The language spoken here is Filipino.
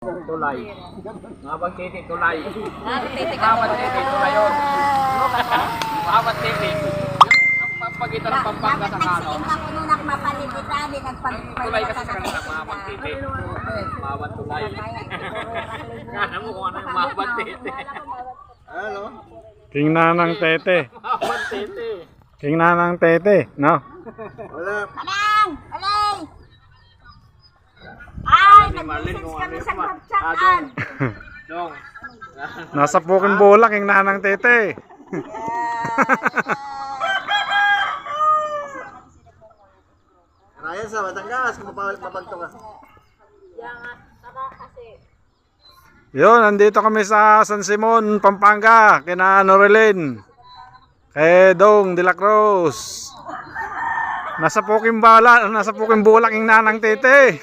Tulay. Mabang titi, tulay. Titi ka Mabang titi, tulay yun. Mabang titi. Yung pagitan ng Pampanga sa Kano. Tulay kasi sa kanila, mabang titi. Mabang tulay. Kala mo kung ano yung mabang titi. Ano? King Nanang Tete. Mabang titi. King Nanang Tete, no? Wala. Anang! Alay! Ay, Ni Marlene nag-message kung kami ano sa yung group chat. Dong. Nasa puking bola, King Nanang Tete. Ryan sa Batangas, kung mapagto ka. Yun, nandito kami sa San Simon, Pampanga, kina Norilyn, kay Dong de la Cruz. Nasa puking bola, King Nanang Tete.